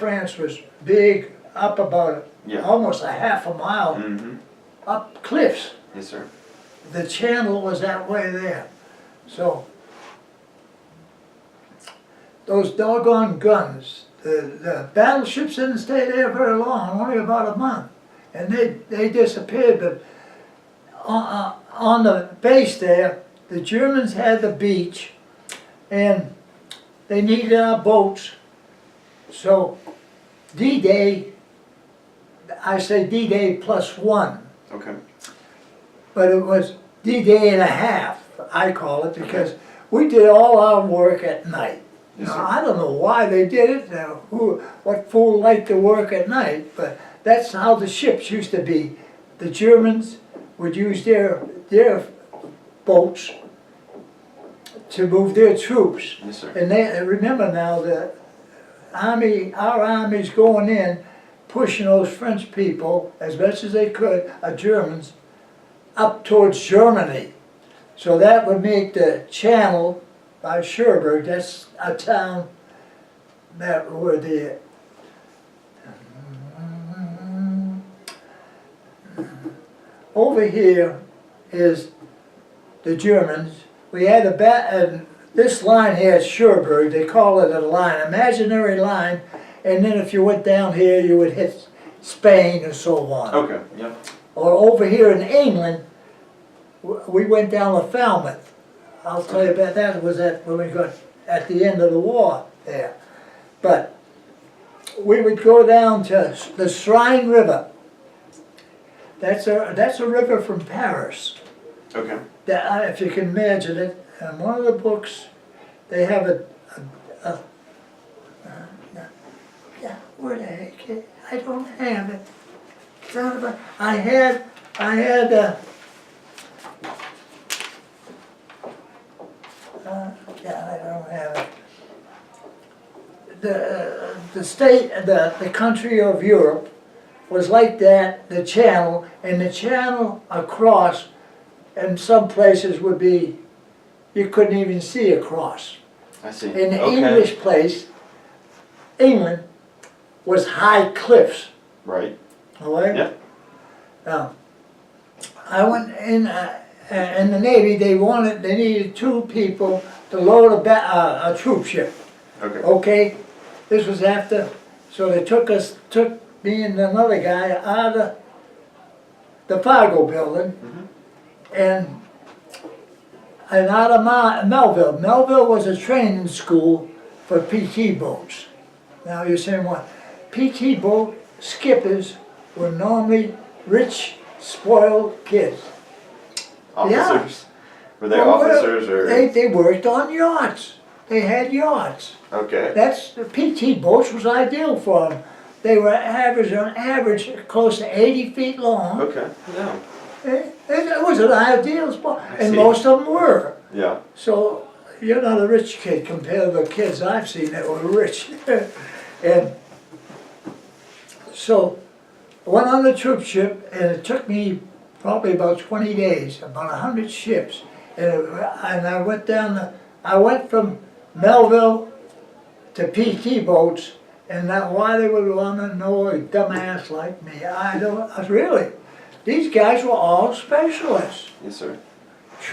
France was big, up about almost a half a mile, up cliffs. Yes, sir. The channel was that way there. So, those doggone guns, the battleships didn't stay there very long, only about a month. And they disappeared, but on the base there, the Germans had the beach, and they needed our boats. So, D-Day, I say D-Day +1. Okay. But it was D-Day and a half, I call it, because we did all our work at night. Yes, Now, sir. I don't know why they did it, what fool liked to work at night, but that's how the ships used to be. The Germans would use their boats to move their troops. Yes, sir. And remember now, our army's going in, pushing those French people as best as they could, Germans, up towards Germany. So that would make the channel by Cherbourg, that's a town that where the over here is the Germans. We had this line here at Cherbourg, they call it a line, imaginary line, and then if you went down here you would hit Spain or so on. Okay, yeah. Or over here in England, we went down to Falmouth. I'll tell you about that. It was when we got at the end of the war there. But we would go down to the Shrine River. That's a river from Paris. Okay. If you can imagine it, in one of the books, they have where the heck is it? I don't have it. I had I don't have it. The country of Europe was like that, the channel, and the channel across, in some places would be, you couldn't even see across. I see. In the Okay. English place, England, was high cliffs. Right. All right? Yeah. Now, I went in the Navy, they needed 2 people to load a troop ship. Okay. Okay? This was after, so they took me and another guy out of the Fargo building and out of Melville. Melville was a training school for PT boats. Now you're saying what? PT boat skippers were normally rich, spoiled kids. Officers? Were they Well, officers or? They worked on yachts. They had yachts. Okay. The PT boats was ideal for them. They were on average close to 80 feet long. Okay. Yeah. It was an ideal spot, I and see. most of them were. Yeah. So you're not a rich kid compared to the kids I've seen that were rich. And so I went on the troop ship, and it took me probably about 20 days, about 100 ships. And I went I went from Melville to PT boats, and why they would want to know a dumbass like me, really. These guys were all specialists. Yes, sir.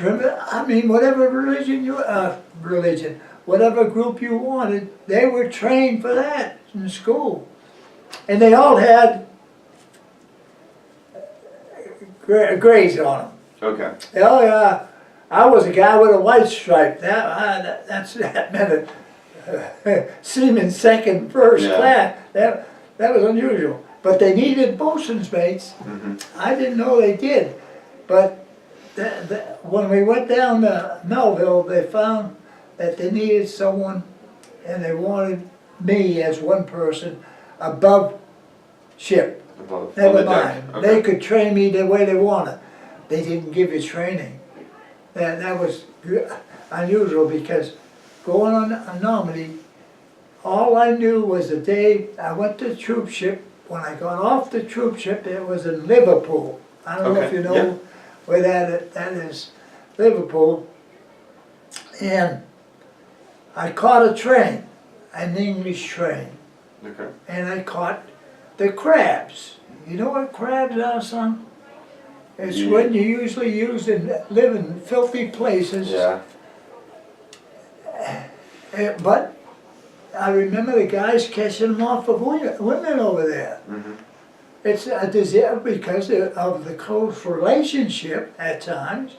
I mean, whatever whatever group you wanted, they were trained for that in school. And they all had grays on them. Okay. Oh yeah, I was a guy with a white stripe. That meant a seaman second, first class. That was unusual. But they needed bosun's mates. I didn't know they did. But when we went down to Melville, they found that they needed someone, and they wanted me as one person above ship. Never mind. Okay. They could train me the way they wanted. They didn't give you training. That was unusual, because going on Normandy, all I knew was the day I went to the troop ship. When I got off the troop ship, it was in Liverpool. I don't know if you know where that is, Liverpool. And I caught a train, an English train. Okay. and I caught the crabs. You know what crabs are, son? It's Yeah. when you usually live in filthy places. Yeah. But I remember the guys catching them off of women over there. Mm-hmm. It's a disaster because of the close relationship at times.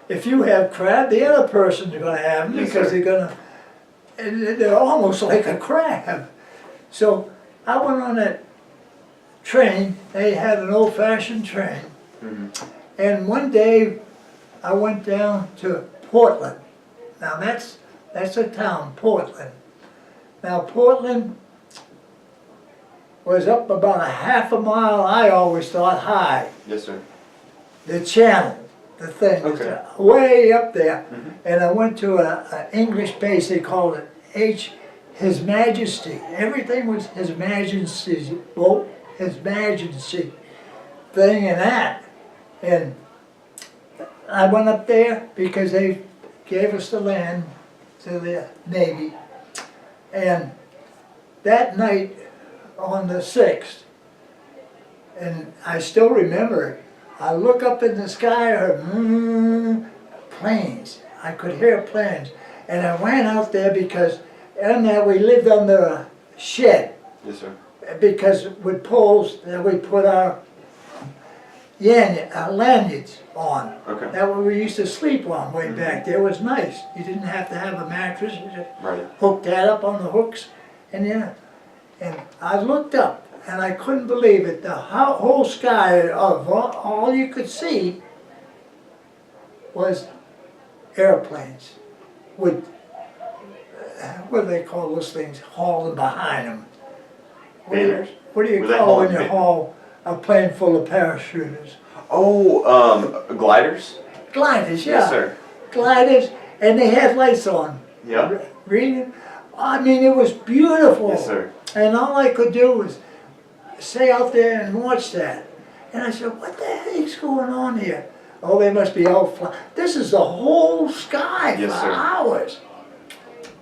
If you have crab, the other person's going to have them Yes, because sir. they're almost like a crab. So I went on that train. They had an old-fashioned train. Mm-hmm. And one day I went down to Portland. Now that's a town, Portland. Now Portland was up about a half a mile, I always thought, high. Yes, sir. The channel, the thing, was Okay. way up there. Mm-hmm. And I went to an English base, they called it His Majesty. Everything was His Majesty's boat, His Majesty thing and that. And I went up there because they gave us the land to the Navy. And that night on the 6th, and I still remember it, I look up in the sky, I heard planes. I could hear planes. And I ran out there because in that we lived under a shed. Yes, sir. Because with poles that we put our lanyards on. Okay. That what we used to sleep on way back there. It was nice. You didn't have to have a mattress. You just Right. hooked that up on the hooks. And I looked up and I couldn't believe it. The whole sky of all you could see was airplanes with, what do they call those things, hauling behind them? Banners? What do you Were they call when hauling you haul a plane full of parachuters? Oh, gliders? Gliders, yeah. Yes, sir. Gliders, and they had lights on. Yeah. Reading. I mean, it was beautiful. Yes, sir. And all I could do was stay out there and watch that. And I said, what the heck's going on here? Oh, they must be out flying. This is the whole sky Yes, for sir. hours.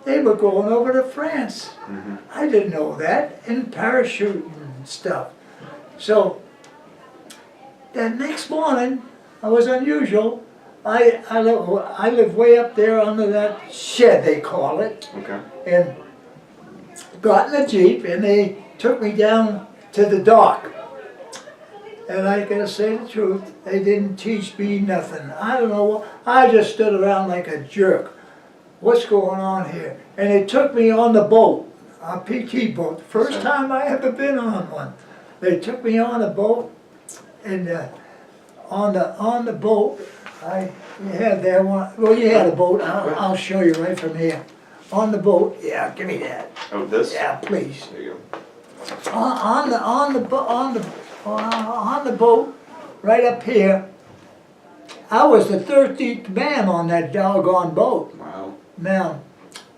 They were going over to France. Mm-hmm. I didn't know that, in parachuting and stuff. So, that next morning, I was unusual. I live way up there under that shed, they call it, Okay. and got in a Jeep, and they took me down to the dock. And I gotta say the truth, they didn't teach me nothing. I don't know, I just stood around like a jerk. What's going on here? And they took me on the boat, a PT boat, the first Sir. time I ever been on one. They took me on a boat, and on the boat, you had there one. Well, you had a boat. I'll show you right from here. On the boat, yeah, give me that. Oh, this? Yeah, please. There you go. On the boat, right up here. I was the 13th man on that doggone boat. Wow. Now,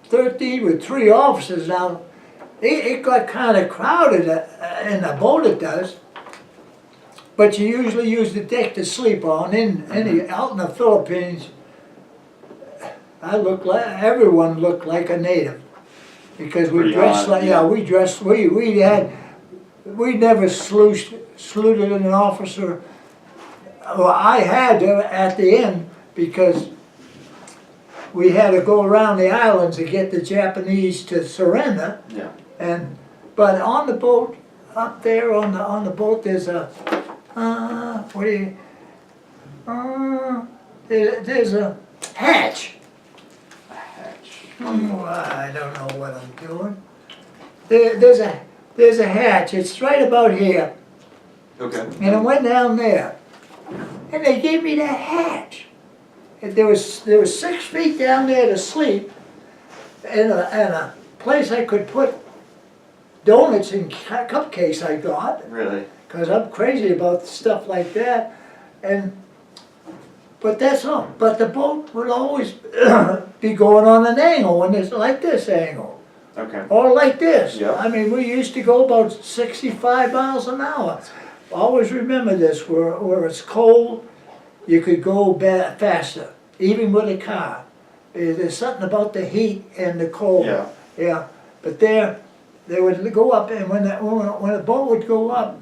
13 with 3 officers. Now, it got kind of crowded in the boat. It does. But you usually use the deck to sleep on. Out in the Philippines, everyone looked like a native because we Pretty dressed odd, like yeah. we never saluted an officer. Well, I had to at the end because we had to go around the islands to get the Japanese to surrender. Yeah. But on the boat, up there on the boat, there's a there's a hatch. A hatch. I don't know what I'm doing. There's a hatch. It's right about here, Okay. and I went down there, and they gave me the hatch. And there was 6 feet down there to sleep, and a place I could put donuts and cupcakes I got. Really? Because I'm crazy about stuff like that, but that's all. But the boat would always be going on an angle when it's like this angle, Okay. or like this. Yeah. I mean, we used to go about 65 miles an hour. Always remember this: where it's cold, you could go faster, even with a car. There's something about the heat and the cold. Yeah. Yeah. But there, they would go up, and when a boat would go up,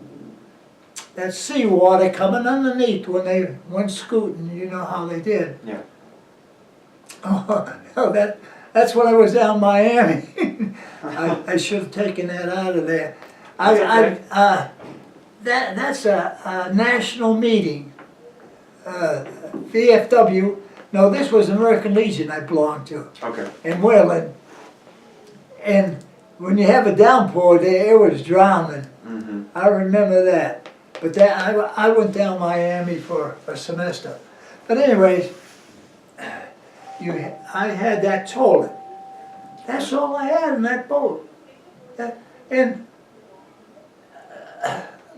that seawater coming underneath when they went scooting, you know how they did. Yeah. Oh, no, that's when I was down Miami. I should have taken that out of there. That's a national meeting. VFW, no, this was American Legion I belonged to, Okay. in Wayland. And when you have a downpour there, it was drowning. Mm-hmm. I remember that. But I went down Miami for a semester. But anyways, I had that toilet. That's all I had in that boat. And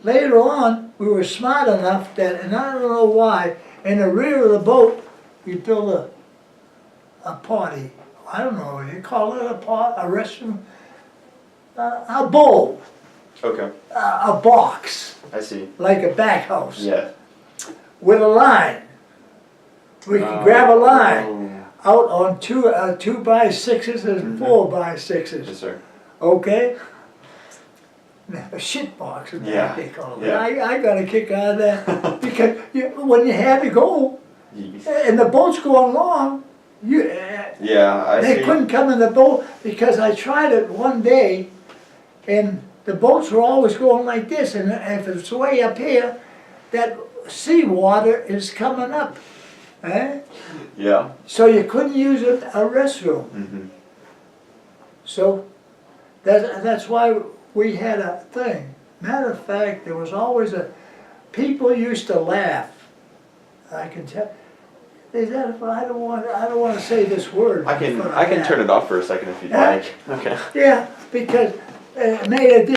later on, we were smart enough that, and I don't know why, in the rear of the boat, we built a potty. I don't know, you call it a pot, a restroom, a bowl, Okay. a box, I see. like a back house, Yeah. with a line. We could grab a line out on 2x6s and 4x6s. Yes, sir. Okay? A shit box, is Yeah, what they call it. yeah. I got a kick out of that because when you had to go Yeesh. and the boat's going along, Yeah, I they see. couldn't come in the boat because I tried it one day and the boats were always going like this, and if it's way up here, that seawater is coming up. Eh? Yeah. So you couldn't use a restroom. Mm-hmm. So that's why we had a thing. Matter of fact, there was always people used to laugh. I can tell. Is that, I don't want to say this word. I can turn it off for a second if you'd Huh? like. Okay. Yeah, because it made a difference.